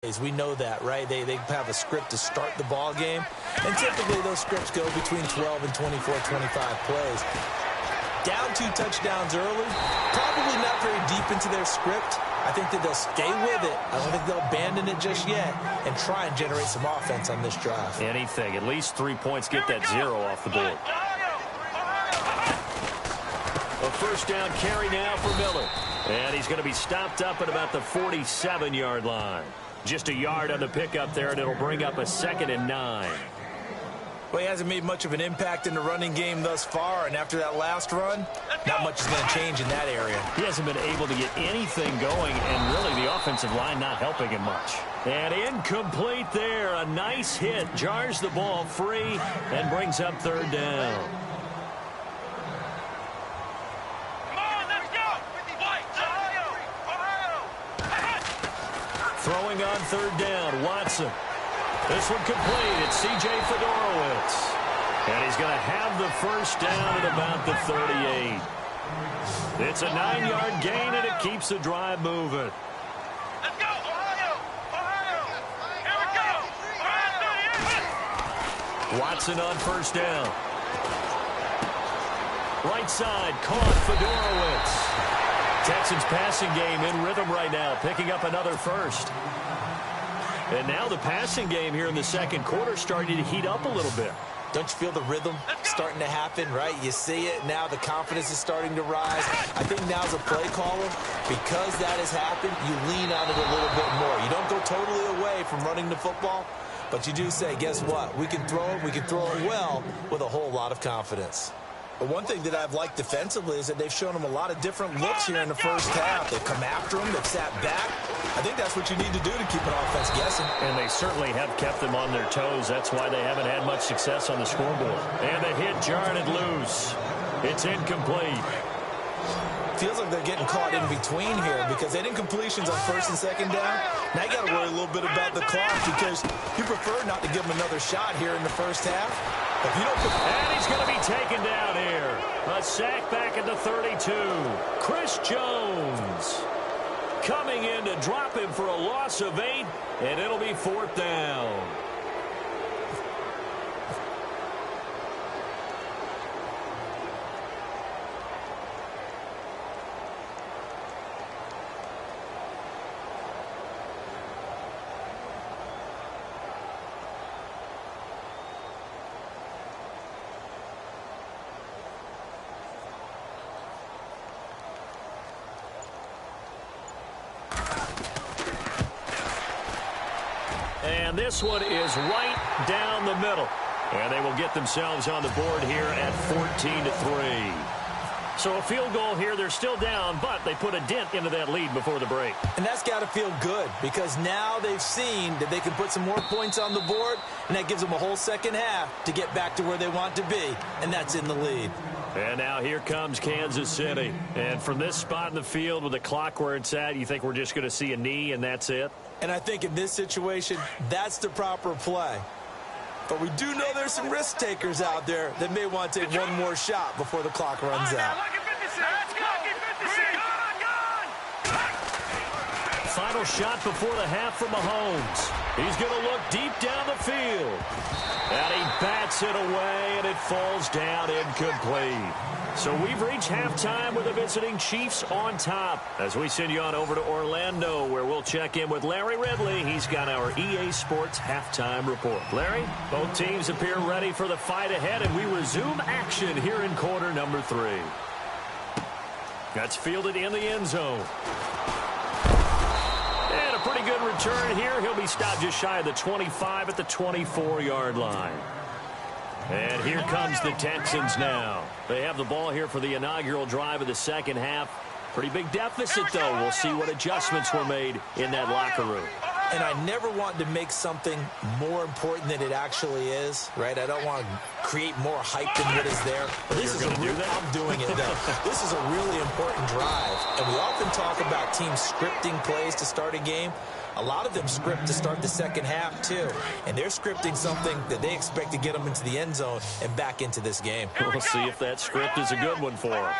We know that, right? They have a script to start the ball game, and typically those scripts go between 12 and 24, 25 plays. Down 2 touchdowns early, probably not very deep into their script. I think that they'll stay with it. I don't think they'll abandon it just yet and try and generate some offense on this drive. Anything, at least 3 points, get that 0 off the board. A first down carry now for Miller. And he's going to be stopped up at about the 47-yard line. Just a yard on the pickup there, and it'll bring up a 2nd and 9. Well, he hasn't made much of an impact in the running game thus far, and after that last run, not much is going to change in that area. He hasn't been able to get anything going, and really the offensive line not helping him much. And incomplete there. A nice hit. Jars the ball free and brings up 3rd down. Throwing on 3rd down, Watson. This one complete. It's C.J. Fedorowicz. And he's going to have the first down at about the 38. It's a 9-yard gain, and it keeps the drive moving. Let's go, Ohio! Ohio! Here we go! Ohio! Watson on first down. Right side, caught Fedorowicz. Texans passing game in rhythm right now, picking up another first. And now the passing game here in the second quarter starting to heat up a little bit. Don't you feel the rhythm starting to happen, right? You see it now. The confidence is starting to rise. I think now as a play caller, because that has happened, you lean on it a little bit more. You don't go totally away from running the football, but you do say, guess what? We can throw it. We can throw it well with a whole lot of confidence. But one thing that I've liked defensively is that they've shown them a lot of different looks here in the first half. They've come after them. They've sat back. I think that's what you need to do to keep an offense guessing. And they certainly have kept them on their toes. That's why they haven't had much success on the scoreboard. And the hit jarred it loose. It's incomplete. Feels like they're getting caught in between here because they didn't completions on 1st and 2nd down. Now you got to worry a little bit about the clock because you prefer not to give them another shot here in the first half. If you don't and he's going to be taken down here. A sack back at the 32. Chris Jones coming in to drop him for a loss of 8, and it'll be 4th down. And this one is right down the middle. And they will get themselves on the board here at 14-3. So a field goal here. They're still down, but they put a dent into that lead before the break. And that's got to feel good because now they've seen that they can put some more points on the board, and that gives them a whole second half to get back to where they want to be, and that's in the lead. And now here comes Kansas City. And from this spot in the field with the clock where it's at, you think we're just going to see a knee and that's it? And I think in this situation, that's the proper play. But we do know there's some risk takers out there that may want to take one more shot before the clock runs out. Final shot before the half from Mahomes. He's going to look deep down the field. And he bats it away, and it falls down incomplete. So we've reached halftime with the visiting Chiefs on top. As we send you on over to Orlando, where we'll check in with Larry Ridley. He's got our EA Sports halftime report. Larry, both teams appear ready for the fight ahead, and we resume action here in quarter number 3. That's fielded in the end zone. And a pretty good return here. He'll be stopped just shy of the 25 at the 24-yard line. And here comes the Texans now. They have the ball here for the inaugural drive of the second half. Pretty big deficit, though. We'll see what adjustments were made in that locker room. And I never want to make something more important than it actually is, right? I don't want to create more hype than what is there. But this is I'm doing it, though. This is a really important drive. And we often talk about teams scripting plays to start a game. A lot of them script to start the second half, too. And they're scripting something that they expect to get them into the end zone and back into this game. We'll see if that script is a good one for them.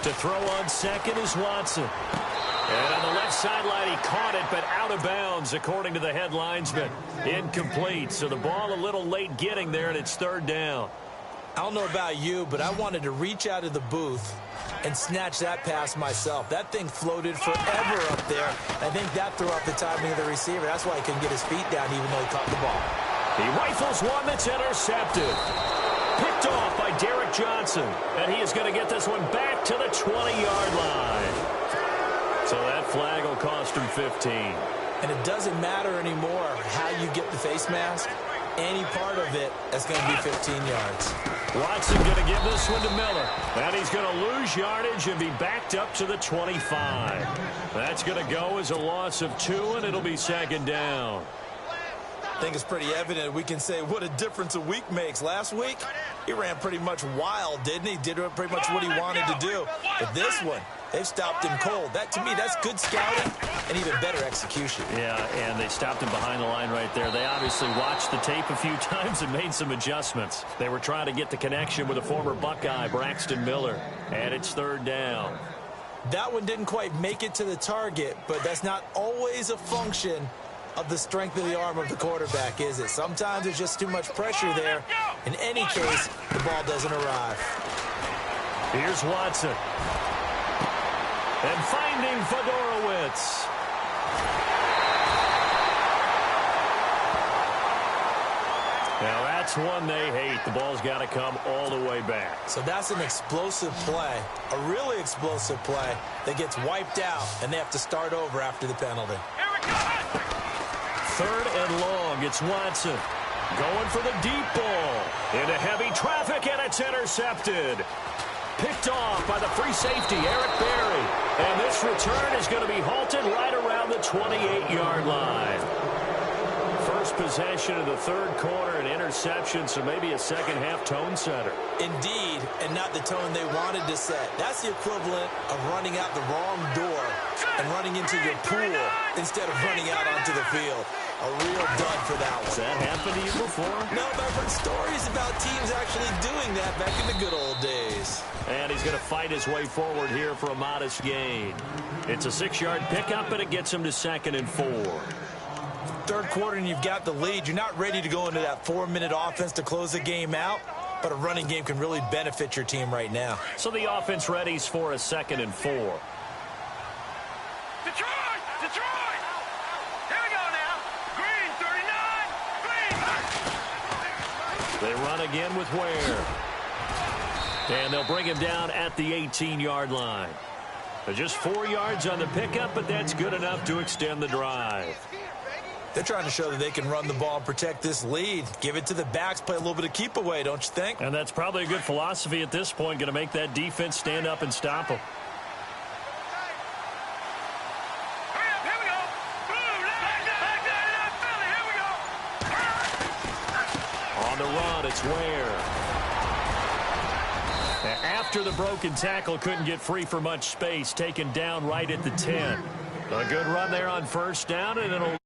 To throw on second is Watson. And on the left sideline, he caught it, but out of bounds, according to the head linesman. Incomplete, so the ball a little late getting there, and it's third down. I don't know about you, but I wanted to reach out of the booth and snatch that pass myself. That thing floated forever up there. I think that threw off the timing of the receiver. That's why he couldn't get his feet down even though he caught the ball. He rifles one that's intercepted. Picked off by Derek Johnson. And he is going to get this one back to the 20-yard line. So that flag will cost him 15. And it doesn't matter anymore how you get the face mask. Any part of it, that's going to be 15 yards. Watson going to give this one to Miller. And he's going to lose yardage and be backed up to the 25. That's going to go as a loss of 2, and it'll be second down. I think it's pretty evident. We can say what a difference a week makes. Last week, he ran pretty much wild, didn't he? Did pretty much what he wanted to do. But this one, they've stopped him cold. That, to me, that's good scouting and even better execution. Yeah, and they stopped him behind the line right there. They obviously watched the tape a few times and made some adjustments. They were trying to get the connection with a former Buckeye, Braxton Miller. And it's third down. That one didn't quite make it to the target, but that's not always a function of the strength of the arm of the quarterback, is it? Sometimes there's just too much pressure there. In any case, the ball doesn't arrive. Here's Watson. And finding Fedorowicz. Now that's one they hate. The ball's got to come all the way back. So that's an explosive play, a really explosive play that gets wiped out, and they have to start over after the penalty. Third and long, it's Watson. Going for the deep ball. Into heavy traffic, and it's intercepted. Picked off by the free safety, Eric Berry. And this return is going to be halted right around the 28-yard line. First possession of the third quarter, an interception, so maybe a second-half tone setter. Indeed, and not the tone they wanted to set. That's the equivalent of running out the wrong door and running into your pool instead of running out onto the field. A real dud for that one. Has that happened to you before? No, but I've heard stories about teams actually doing that back in the good old days. And he's going to fight his way forward here for a modest gain. It's a 6-yard pickup, and it gets him to 2nd and 4. Third quarter, and you've got the lead. You're not ready to go into that 4-minute offense to close the game out, but a running game can really benefit your team right now. So the offense readies for a 2nd and 4. Detroit! Detroit! Here we go now. Green, 39. Green. They run again with Ware. And they'll bring him down at the 18-yard line. Just 4 yards on the pickup, but that's good enough to extend the drive. They're trying to show that they can run the ball and protect this lead. Give it to the backs, play a little bit of keep away, don't you think? And that's probably a good philosophy at this point, going to make that defense stand up and stop them. Here we go. Boom, here we go. On the run, it's Ware. After the broken tackle, couldn't get free for much space, taken down right at the 10. A good run there on first down, and it'll